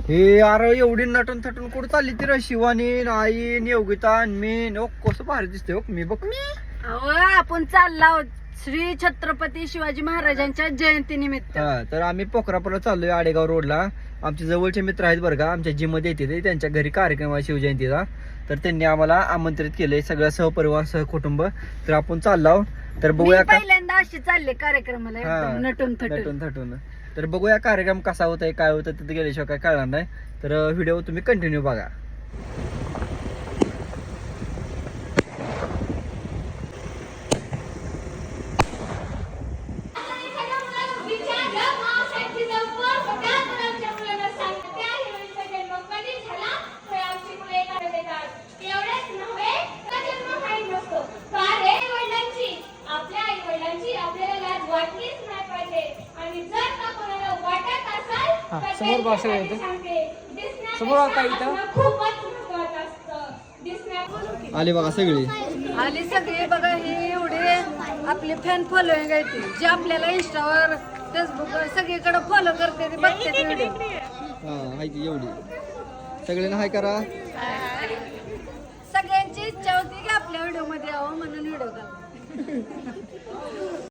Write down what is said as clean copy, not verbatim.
हे अरे एवढी नटून थटून कुठं चालली ती रे? शिवानी, आई, योगिता आणि मी. कसं भारी दिसते हो मी बघ. आपण चाललो श्री छत्रपती शिवाजी महाराजांच्या जयंती निमित्त. तर आम्ही पोखरापूरला चाललोय आडेगाव रोडला. आमचे जवळचे मित्र आहेत बरं का, आमच्या जिम मध्ये येते त्यांच्या घरी कार्यक्रम आहे शिवजयंतीचा. तर त्यांनी आम्हाला आमंत्रित केलंय सगळं सहपरिवार सहकुटुंब. तर आपण चाललो. तर बघूया का पहिल्यांदा अशी चालले कार्यक्रमाला एकदम नटून थटून. तर बघूया कार्यक्रम कसा होतोय काय होतं तिथे गेल्याशिवाय काय कळणार नाही. तर व्हिडिओ तुम्ही कंटिन्यू बघा. समोर भाषण येते समोर काय इथं आले बघा सगळे आली सगळे बघा. हे एवढे आपले फॅन फॉलोईंग आहे ते, जे आपल्याला इंस्टावर फेसबुकवर सगळीकडे फॉलो करते ते बघते ते व्हिडिओ. हाय ती एवढी सगळ्यांना हाय करा. सगळ्यांची इच्छा होती की आपल्या व्हिडिओ मध्ये यावं म्हणून व्हिडिओ करा.